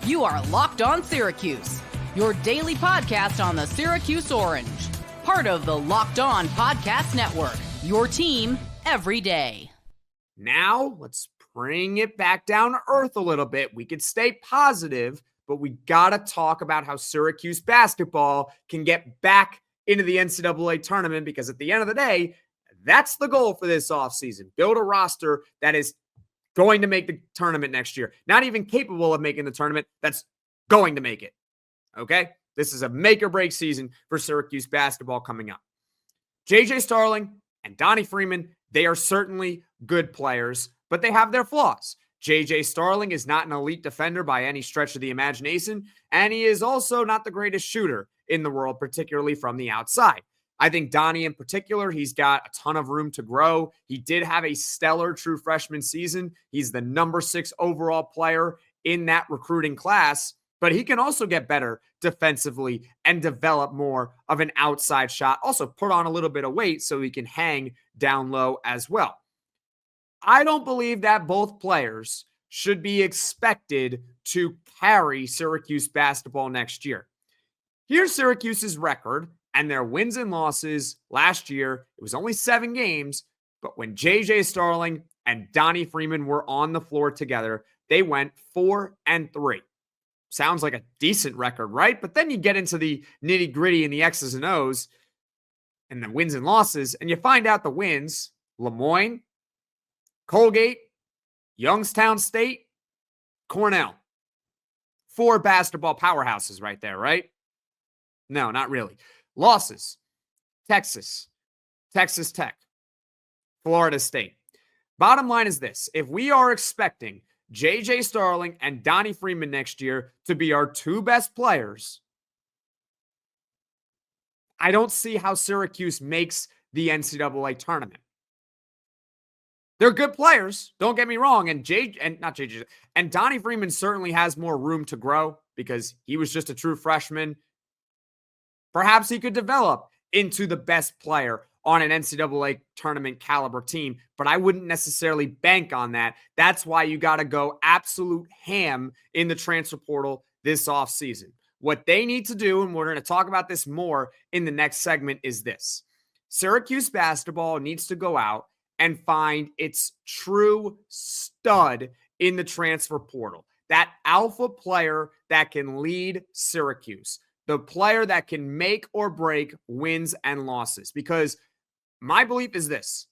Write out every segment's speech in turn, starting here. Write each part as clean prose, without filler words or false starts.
You are Locked On Syracuse, your daily podcast on the Syracuse Orange. Part of the Locked On Podcast Network, your team every day. Now, let's bring it back down to earth a little bit. We could stay positive, but we got to talk about how Syracuse basketball can get back into the NCAA tournament, because at the end of the day, that's the goal for this offseason. Build a roster that is going to make the tournament next year. Not even capable of making the tournament, that's going to make it. Okay? This is a make or break season for Syracuse basketball coming up. JJ Starling and Donnie Freeman, they are certainly good players, but they have their flaws. JJ Starling is not an elite defender by any stretch of the imagination, and he is also not the greatest shooter in the world, particularly from the outside. I think Donnie in particular, he's got a ton of room to grow. He did have a stellar true freshman season. He's the number 6 overall player in that recruiting class, but he can also get better defensively and develop more of an outside shot. Also put on a little bit of weight so he can hang down low as well. I don't believe that both players should be expected to carry Syracuse basketball next year. Here's Syracuse's record and their wins and losses last year. It was only 7 games, but when JJ Starling and Donnie Freeman were on the floor together, they went 4-3. Sounds like a decent record, right? But then you get into the nitty-gritty and the X's and O's and the wins and losses, and you find out the wins: Lemoyne, Colgate, Youngstown State, Cornell. 4 basketball powerhouses right there, right? No, not really. Losses: Texas, Texas Tech, Florida State. Bottom line is this: if we are expecting JJ Starling and Donnie Freeman next year to be our 2 best players, I don't see how Syracuse makes the NCAA tournament. They're good players, don't get me wrong, and Donnie Freeman certainly has more room to grow because he was just a true freshman. Perhaps he could develop into the best player on an NCAA tournament caliber team, but I wouldn't necessarily bank on that. That's why you got to go absolute ham in the transfer portal this offseason. What they need to do, and we're going to talk about this more in the next segment, is this: Syracuse basketball needs to go out and find its true stud in the transfer portal. That alpha player that can lead Syracuse. The player that can make or break wins and losses. Because my belief is this: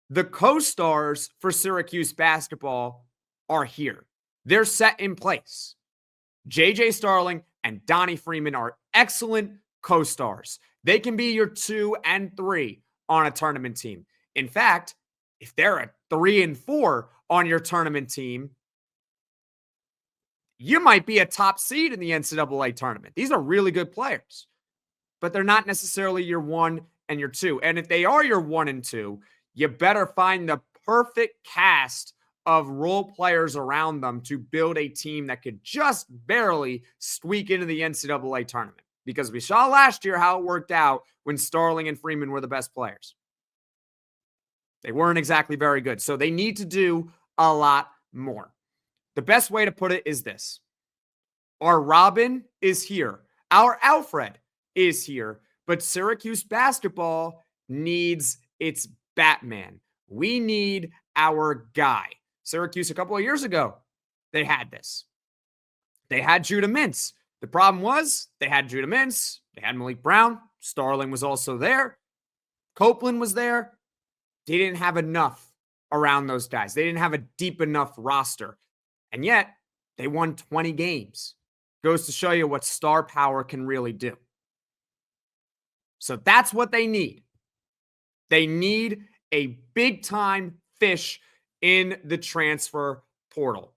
the co-stars for Syracuse basketball are here. They're set in place. JJ Starling and Donnie Freeman are excellent co-stars. They can be your 2 and 3 on a tournament team. In fact, if they're a 3 and 4 on your tournament team, you might be a top seed in the NCAA tournament. These are really good players, but they're not necessarily your 1 and your 2. And if they are your 1 and 2, you better find the perfect cast of role players around them to build a team that could just barely squeak into the NCAA tournament. Because we saw last year how it worked out when Starling and Freeman were the best players. They weren't exactly very good. So they need to do a lot more. The best way to put it is this: our Robin is here. Our Alfred is here. But Syracuse basketball needs its Batman. We need our guy. Syracuse a couple of years ago, they had this. They had Judah Mintz. The problem was they had Judah Mintz. They had Malik Brown. Starling was also there. Copeland was there. They didn't have enough around those guys. They didn't have a deep enough roster. And yet, they won 20 games. Goes to show you what star power can really do. So that's what they need. They need a big-time fish in the transfer portal.